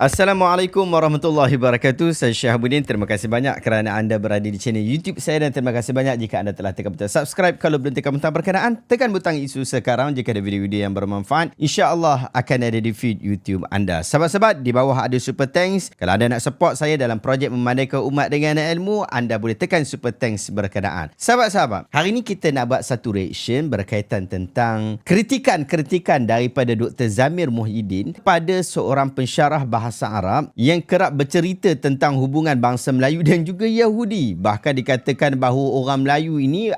Assalamualaikum warahmatullahi wabarakatuh. Saya Syahabuddin. Terima kasih banyak kerana anda berada di channel YouTube saya dan terima kasih banyak jika anda telah tekan butang subscribe. Kalau belum tekan butang berkenaan, tekan butang isu sekarang jika ada video-video yang bermanfaat. InsyaAllah akan ada di feed YouTube anda. Sahabat-sahabat, di bawah ada super thanks. Kalau anda nak support saya dalam projek memandaikan umat dengan ilmu, anda boleh tekan super thanks berkenaan. Sahabat-sahabat, hari ini kita nak buat satu reaction berkaitan tentang kritikan-kritikan daripada Dr. Zamir Muhyiddin pada seorang pensyarah bahasa Arab yang kerap bercerita tentang hubungan bangsa Melayu dan juga Yahudi. Bahkan dikatakan bahawa orang Melayu ini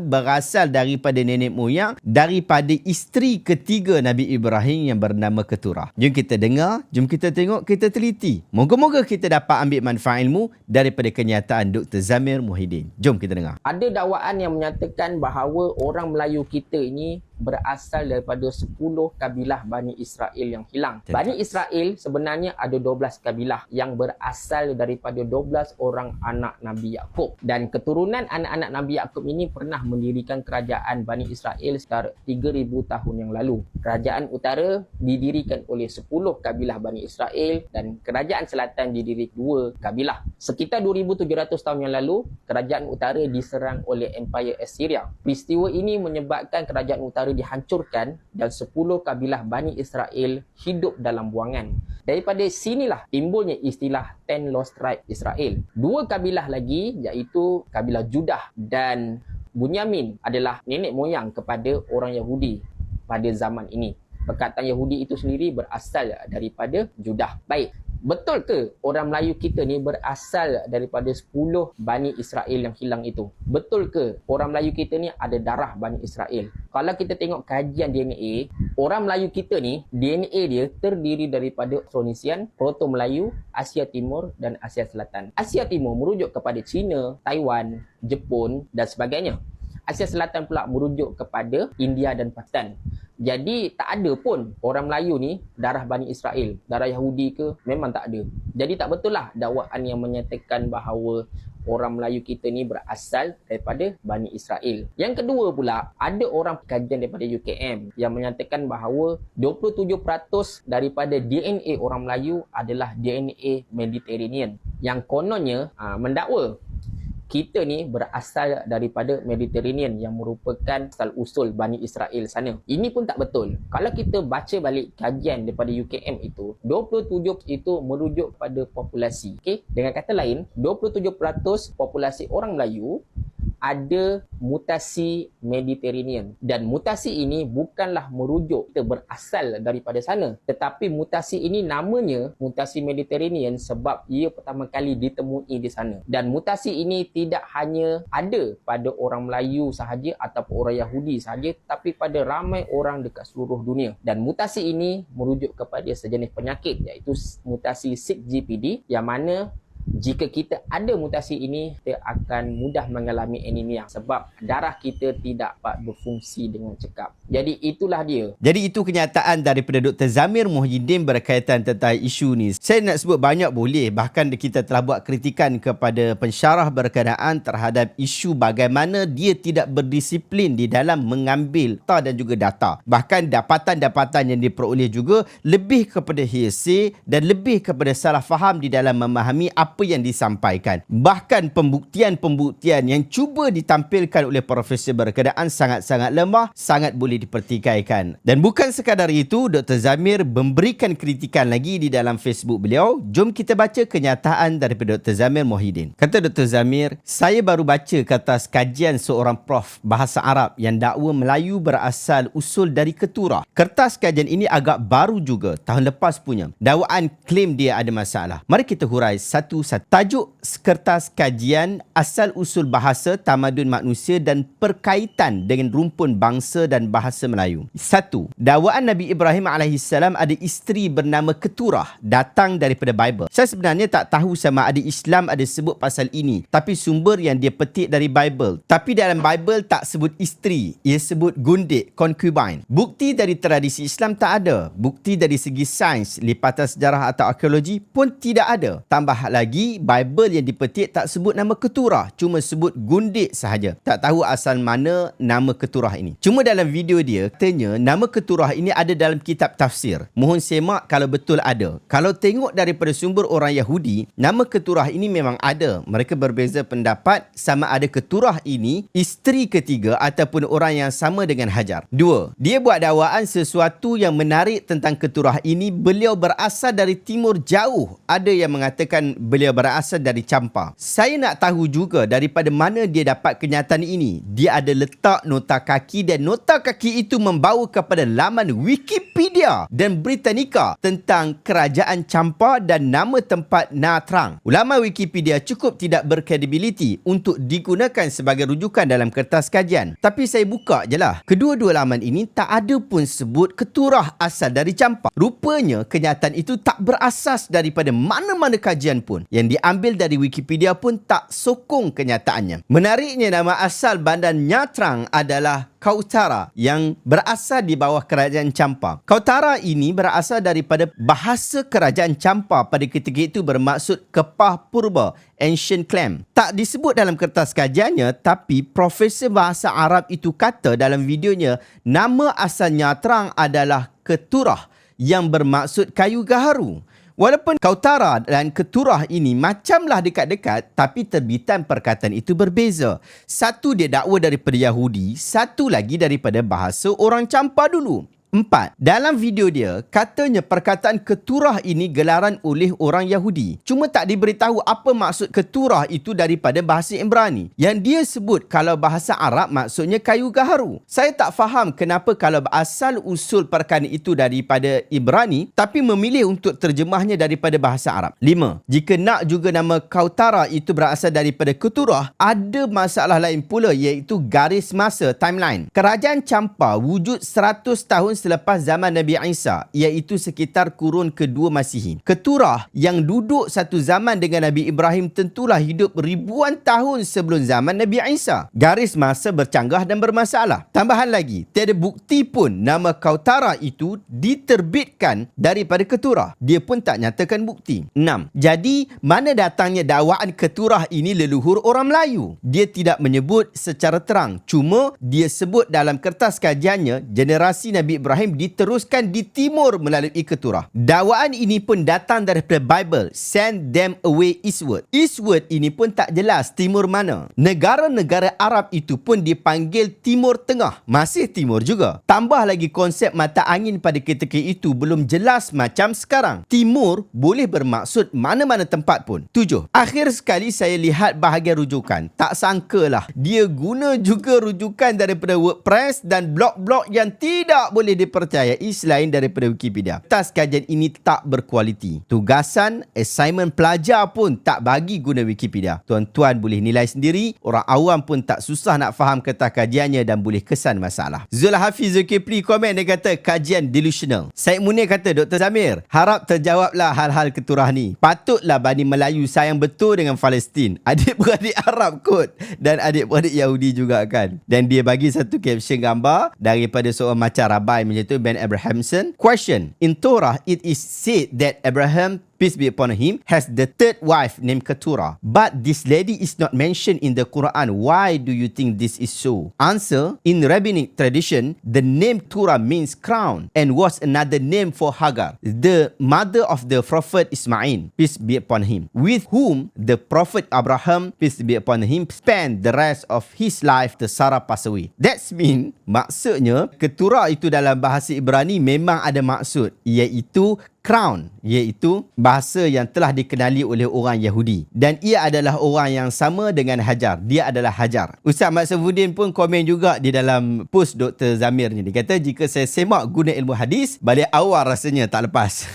berasal daripada nenek moyang daripada isteri ketiga Nabi Ibrahim yang bernama Keturah. Jom kita dengar, jom kita tengok, kita teliti. Moga-moga kita dapat ambil manfaat ilmu daripada kenyataan Dr. Zamir Muhyiddin. Jom kita dengar. Ada dakwaan yang menyatakan bahawa orang Melayu kita ini berasal daripada 10 kabilah Bani Israel yang hilang. Bani Israel sebenarnya ada 12 kabilah yang berasal daripada 12 orang anak Nabi Yaqub. Dan keturunan anak-anak Nabi Yaqub ini pernah mendirikan kerajaan Bani Israel sekitar 3,000 tahun yang lalu. Kerajaan utara didirikan oleh 10 kabilah Bani Israel dan kerajaan selatan didirikan 2 kabilah. Sekitar 2,700 tahun yang lalu, kerajaan utara diserang oleh Empire Assyria. Peristiwa ini menyebabkan kerajaan utara dihancurkan dan 10 kabilah Bani Israel hidup dalam buangan. Daripada sinilah timbulnya istilah 10 Lost Tribe Israel. 2 kabilah lagi iaitu kabilah Judah dan Bunyamin adalah nenek moyang kepada orang Yahudi pada zaman ini. Perkataan Yahudi itu sendiri berasal daripada Judah. Baik. Betul ke orang Melayu kita ni berasal daripada 10 Bani Israel yang hilang itu? Betul ke orang Melayu kita ni ada darah Bani Israel? Kalau kita tengok kajian DNA, orang Melayu kita ni, DNA dia terdiri daripada Austronesian, Proto-Melayu, Asia Timur dan Asia Selatan. Asia Timur merujuk kepada China, Taiwan, Jepun dan sebagainya. Asia Selatan pula merujuk kepada India dan Pakistan. Jadi tak ada pun orang Melayu ni darah Bani Israel, darah Yahudi ke, memang tak ada. Jadi tak betul lah dakwaan yang menyatakan bahawa orang Melayu kita ni berasal daripada Bani Israel. Yang kedua pula, ada orang kajian daripada UKM yang menyatakan bahawa 27% daripada DNA orang Melayu adalah DNA Mediterranean. Yang kononnya mendakwa kita ni berasal daripada Mediterranean yang merupakan asal-usul Bani Israel sana. Ini pun tak betul. Kalau kita baca balik kajian daripada UKM itu, 27% itu merujuk pada populasi. Okay? Dengan kata lain, 27% populasi orang Melayu ada mutasi Mediterranean. Dan mutasi ini bukanlah merujuk kita berasal daripada sana. Tetapi mutasi ini namanya mutasi Mediterranean sebab ia pertama kali ditemui di sana. Dan mutasi ini tidak hanya ada pada orang Melayu sahaja ataupun orang Yahudi sahaja, tapi pada ramai orang dekat seluruh dunia. Dan mutasi ini merujuk kepada sejenis penyakit iaitu mutasi 6GPD yang mana jika kita ada mutasi ini, kita akan mudah mengalami anemia sebab darah kita tidak dapat berfungsi dengan cekap. Jadi itulah dia. Jadi itu kenyataan daripada Dr. Zamir Muhyiddin berkaitan tentang isu ni. Saya nak sebut banyak boleh. Bahkan kita telah buat kritikan kepada pensyarah berkenaan terhadap isu bagaimana dia tidak berdisiplin di dalam mengambil data dan juga data. Bahkan dapatan-dapatan yang diperoleh juga lebih kepada hearsay dan lebih kepada salah faham di dalam memahami apa yang disampaikan. Bahkan pembuktian-pembuktian yang cuba ditampilkan oleh profesor berkenaan sangat-sangat lemah, sangat boleh dipertikaikan. Dan bukan sekadar itu, Dr. Zamir memberikan kritikan lagi di dalam Facebook beliau. Jom kita baca kenyataan daripada Dr. Zamir Muhyiddin. Kata Dr. Zamir, saya baru baca kertas kajian seorang prof bahasa Arab yang dakwa Melayu berasal usul dari Keturah. Kertas kajian ini agak baru juga, tahun lepas punya. Dakwaan klaim dia ada masalah. Mari kita hurai satu. Tajuk kertas kajian asal usul bahasa, tamadun manusia dan perkaitan dengan rumpun bangsa dan bahasa Melayu. 1. Dakwaan Nabi Ibrahim AS ada isteri bernama Keturah datang daripada Bible. Saya sebenarnya tak tahu sama ada Islam ada sebut pasal ini, tapi sumber yang dia petik dari Bible. Tapi dalam Bible tak sebut isteri, ia sebut gundik, concubine. Bukti dari tradisi Islam tak ada. Bukti dari segi sains, lipatan sejarah atau arkeologi pun tidak ada. Tambah lagi lagi, Bible yang dipetik tak sebut nama keturah, cuma sebut gundik sahaja. Tak tahu asal mana nama keturah ini. Cuma dalam video dia, katanya nama keturah ini ada dalam kitab tafsir. Mohon semak kalau betul ada. Kalau tengok daripada sumber orang Yahudi, nama keturah ini memang ada. Mereka berbeza pendapat sama ada keturah ini isteri ketiga ataupun orang yang sama dengan Hajar. 2. Dia buat dakwaan sesuatu yang menarik tentang keturah ini. Beliau berasal dari timur jauh. Ada yang mengatakan beliau berasal dari Champa. Saya nak tahu juga daripada mana dia dapat kenyataan ini. Dia ada letak nota kaki dan nota kaki itu membawa kepada laman Wikipedia dan Britannica tentang kerajaan Champa dan nama tempat Nha Trang. Ulama Wikipedia cukup tidak berkredibiliti untuk digunakan sebagai rujukan dalam kertas kajian. Tapi saya buka je lah. Kedua-dua laman ini tak ada pun sebut keturah asal dari Champa. Rupanya kenyataan itu tak berasas daripada mana-mana kajian pun. Yang diambil dari Wikipedia pun tak sokong kenyataannya. Menariknya, nama asal bandar Nha Trang adalah Kautara yang berasal di bawah kerajaan Champa. Kautara ini berasal daripada bahasa kerajaan Champa pada ketika itu bermaksud kepah purba, ancient clam. Tak disebut dalam kertas kajiannya, tapi profesor bahasa Arab itu kata dalam videonya nama asal Nha Trang adalah keturah yang bermaksud kayu gaharu. Walaupun Kautara dan keturah ini macamlah dekat-dekat, tapi terbitan perkataan itu berbeza. Satu dia dakwa daripada Yahudi, satu lagi daripada bahasa orang Champa dulu. 4. Dalam video dia, katanya perkataan keturah ini gelaran oleh orang Yahudi. Cuma tak diberitahu apa maksud keturah itu daripada bahasa Ibrani. Yang dia sebut kalau bahasa Arab maksudnya kayu gaharu. Saya tak faham kenapa kalau asal usul perkataan itu daripada Ibrani, tapi memilih untuk terjemahnya daripada bahasa Arab. 5. Jika nak juga nama Kautara itu berasal daripada keturah, ada masalah lain pula, iaitu garis masa, timeline. Kerajaan Champa wujud 100 tahun selepas zaman Nabi Isa, iaitu sekitar kurun kedua Masihi. Keturah yang duduk satu zaman dengan Nabi Ibrahim tentulah hidup ribuan tahun sebelum zaman Nabi Isa. Garis masa bercanggah dan bermasalah. Tambahan lagi, tiada bukti pun nama Kautara itu diterbitkan daripada keturah. Dia pun tak nyatakan bukti. 6. Jadi, mana datangnya dakwaan keturah ini leluhur orang Melayu? Dia tidak menyebut secara terang. Cuma dia sebut dalam kertas kajiannya, generasi Nabi Ibrahim diteruskan di timur melalui keturah. Dakwaan ini pun datang daripada Bible. Send them away eastward. Eastward ini pun tak jelas timur mana. Negara-negara Arab itu pun dipanggil Timur Tengah. Masih timur juga. Tambah lagi konsep mata angin pada ketika itu belum jelas macam sekarang. Timur boleh bermaksud mana-mana tempat pun. 7. Akhir sekali saya lihat bahagian rujukan. Tak sangkalah dia guna juga rujukan daripada WordPress dan blog-blog yang tidak boleh dipercayai selain daripada Wikipedia. Kertas kajian ini tak berkualiti. Tugasan, assignment pelajar pun tak bagi guna Wikipedia. Tuan-tuan boleh nilai sendiri. Orang awam pun tak susah nak faham kertas kajiannya dan boleh kesan masalah. Zul Hafiz Zulkifli komen, dia kata kajian delusional. Syed Munir kata, Dr. Zamir, harap terjawablah hal-hal keturah ni. Patutlah Bani Melayu sayang betul dengan Palestin. Adik-beradik Arab kot dan adik-beradik Yahudi juga kan. Dan dia bagi satu caption gambar daripada seorang macam Rabai macam tu, Ben Abrahamson. Question. In Torah, it is said that Abraham, peace be upon him, has the third wife named Keturah. But this lady is not mentioned in the Quran. Why do you think this is so? Answer. In rabbinic tradition, the name Keturah means crown and was another name for Hagar, the mother of the Prophet Ismail, peace be upon him, with whom the Prophet Abraham, peace be upon him, spent the rest of his life till Sarah passed away. That's mean, maksudnya, Keturah itu dalam bahasa Ibrani memang ada maksud, iaitu crown, iaitu bahasa yang telah dikenali oleh orang Yahudi. Dan ia adalah orang yang sama dengan Hajar. Dia adalah Hajar. Ustaz Mat Saifuddin pun komen juga di dalam post Dr. Zamir ni. Dia kata, jika saya semak guna ilmu hadis, balik awal rasanya tak lepas.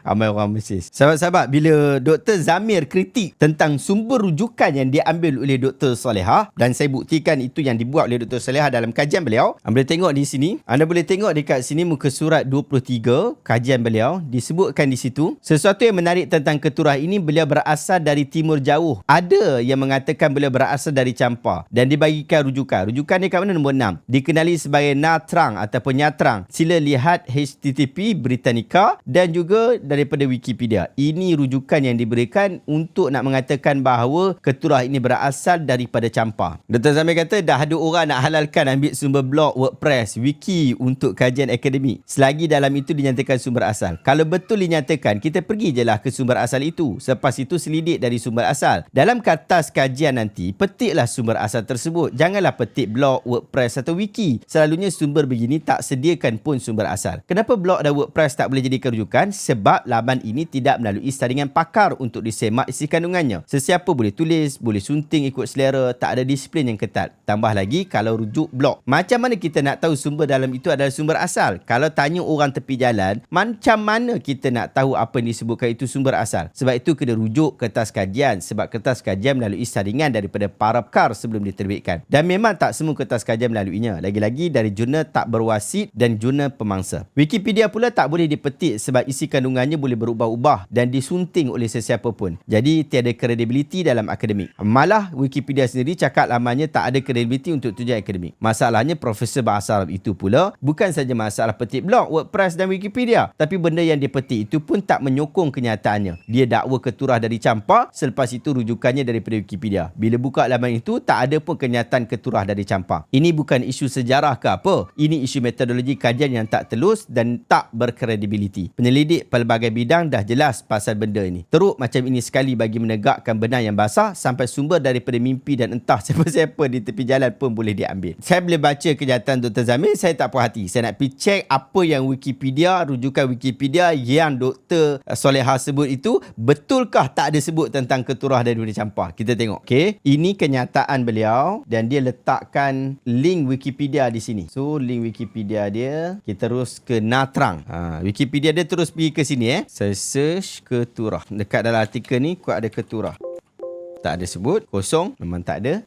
Ramai orang Mesir. Sahabat-sahabat, bila Dr. Zamir kritik tentang sumber rujukan yang diambil oleh Dr. Salehah, dan saya buktikan itu yang dibuat oleh Dr. Salehah dalam kajian beliau, anda boleh tengok di sini. Anda boleh tengok dekat sini muka surat 23, kajian beliau beliau disebutkan di situ, sesuatu yang menarik tentang keturah ini, beliau berasal dari timur jauh. Ada yang mengatakan beliau berasal dari Champa dan dibagikan rujukan. Rujukan ni kat mana? Nombor 6. Dikenali sebagai Natrang ataupun Nyatrang. Sila lihat HTTP Britannica dan juga daripada Wikipedia. Ini rujukan yang diberikan untuk nak mengatakan bahawa keturah ini berasal daripada Champa. Dr. Zamir kata dah ada orang nak halalkan ambil sumber blog, WordPress, wiki untuk kajian akademik selagi dalam itu dinyatakan sumber asal. Kalau betul dinyatakan, kita pergi je lah ke sumber asal itu. Selepas itu selidik dari sumber asal. Dalam kertas kajian nanti, petiklah sumber asal tersebut. Janganlah petik blog, WordPress atau wiki. Selalunya sumber begini tak sediakan pun sumber asal. Kenapa blog dan WordPress tak boleh jadikan rujukan? Sebab laman ini tidak melalui saringan pakar untuk disemak isi kandungannya. Sesiapa boleh tulis, boleh sunting ikut selera, tak ada disiplin yang ketat. Tambah lagi kalau rujuk blog. Macam mana kita nak tahu sumber dalam itu adalah sumber asal? Kalau tanya orang tepi jalan, macam mana kita nak tahu apa yang disebutkan itu sumber asal? Sebab itu kena rujuk kertas kajian. Sebab kertas kajian melalui saringan daripada para pakar sebelum diterbitkan. Dan memang tak semua kertas kajian melaluinya. Lagi-lagi dari jurnal tak berwasit dan jurnal pemangsa. Wikipedia pula tak boleh dipetik sebab isi kandungannya boleh berubah-ubah dan disunting oleh sesiapa pun. Jadi tiada kredibiliti dalam akademik. Malah Wikipedia sendiri cakap lamannya tak ada kredibiliti untuk tujuan akademik. Masalahnya Profesor Bahasa Arab itu pula bukan saja masalah petik blog, WordPress dan Wikipedia, tapi benda yang dipetik itu pun tak menyokong kenyataannya. Dia dakwa keturah dari Champa, selepas itu rujukannya daripada Wikipedia. Bila buka laman itu, tak ada pun kenyataan keturah dari Champa. Ini bukan isu sejarah ke apa. Ini isu metodologi kajian yang tak telus dan tak berkredibiliti. Penyelidik pelbagai bidang dah jelas pasal benda ini. Teruk macam ini sekali bagi menegakkan benar yang basah sampai sumber daripada mimpi dan entah siapa-siapa di tepi jalan pun boleh diambil. Saya boleh baca kenyataan Dr. Zamir, saya tak puas hati. Saya nak pergi cek apa yang Wikipedia, rujukan Wikipedia yang Dr. Soleha sebut itu, betulkah tak ada sebut tentang keturah daripada Champa. Kita tengok. Okey, ini kenyataan beliau dan dia letakkan link Wikipedia di sini. So, link Wikipedia dia, kita terus ke Natrang. Wikipedia dia terus pergi ke sini. Saya search keturah. Dekat dalam artikel ni, kuat ada keturah. Tak ada sebut. Kosong. Memang tak ada.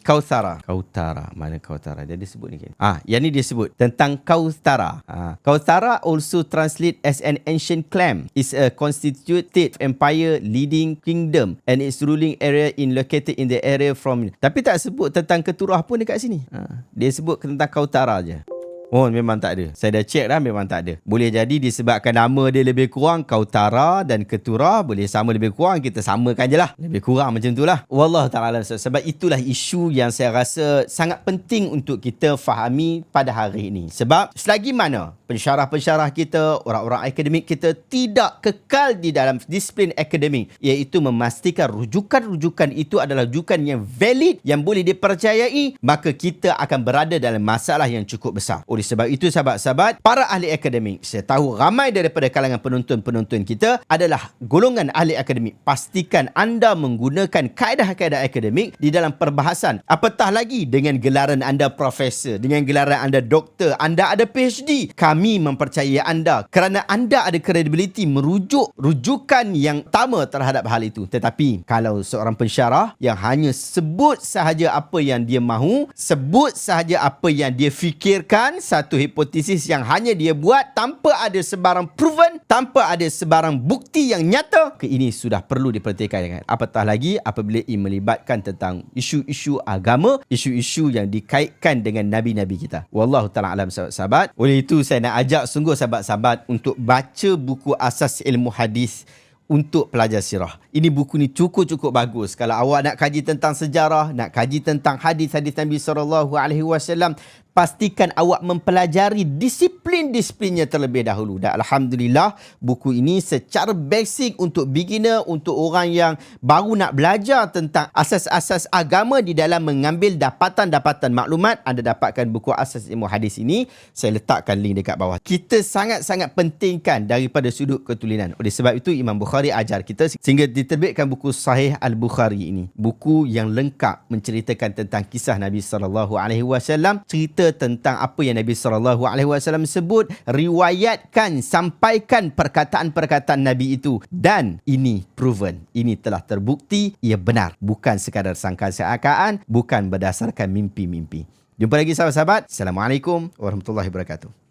Kautara. Kautara. Mana Kautara? Dia ada sebut ni kan? Yang ni dia sebut. Tentang Kautara. Kautara also translate as an ancient clan. Is a constituted empire leading kingdom and its ruling area in located in the area from. Tapi tak sebut tentang keturah pun dekat sini. Dia sebut tentang Kautara je. Oh, memang tak ada. Saya dah check dah, memang tak ada. Boleh jadi disebabkan nama dia lebih kurang, Kautara dan Keturah boleh sama lebih kurang, kita samakan je lah. Lebih kurang macam tu lah. Wallahu ta'ala. Sebab itulah isu yang saya rasa sangat penting untuk kita fahami pada hari ini. Sebab selagi mana pensyarah-pensyarah kita, orang-orang akademik kita tidak kekal di dalam disiplin akademik, iaitu memastikan rujukan-rujukan itu adalah rujukan yang valid, yang boleh dipercayai, maka kita akan berada dalam masalah yang cukup besar. Oleh sebab itu, sahabat-sahabat, para ahli akademik, saya tahu ramai daripada kalangan penonton-penonton kita adalah golongan ahli akademik. Pastikan anda menggunakan kaedah-kaedah akademik di dalam perbahasan. Apatah lagi dengan gelaran anda profesor, dengan gelaran anda doktor, anda ada PhD. Kami mempercayai anda kerana anda ada kredibiliti merujuk rujukan yang utama terhadap hal itu. Tetapi kalau seorang pensyarah yang hanya sebut sahaja apa yang dia mahu, sebut sahaja apa yang dia fikirkan, satu hipotesis yang hanya dia buat tanpa ada sebarang proven, tanpa ada sebarang bukti yang nyata, ini sudah perlu diperhatikan. Apatah lagi apabila ia melibatkan tentang isu-isu agama, isu-isu yang dikaitkan dengan nabi-nabi kita. Wallahu ta'ala alam, sahabat-sahabat. Oleh itu saya nak ajak sungguh sahabat-sahabat untuk baca buku Asas Ilmu Hadis untuk pelajar sirah. Ini buku ni cukup-cukup bagus. Kalau awak nak kaji tentang sejarah, nak kaji tentang hadis-hadis Nabi SAW, pastikan awak mempelajari disiplin-disiplinnya terlebih dahulu. Dan Alhamdulillah, buku ini secara basic untuk beginner, untuk orang yang baru nak belajar tentang asas-asas agama di dalam mengambil dapatan-dapatan maklumat. Anda dapatkan buku Asas Ilmu Hadis ini. Saya letakkan link dekat bawah. Kita sangat-sangat pentingkan daripada sudut ketulinan. Oleh sebab itu, Imam Bukhari ajar kita sehingga diterbitkan buku Sahih Al-Bukhari ini. Buku yang lengkap menceritakan tentang kisah Nabi SAW, cerita tentang apa yang Nabi SAW sebut, riwayatkan, sampaikan perkataan-perkataan Nabi itu, dan ini proven, ini telah terbukti, ia benar, bukan sekadar sangkaan-sangkaan, bukan berdasarkan mimpi-mimpi. Jumpa lagi sahabat-sahabat. Assalamualaikum warahmatullahi wabarakatuh.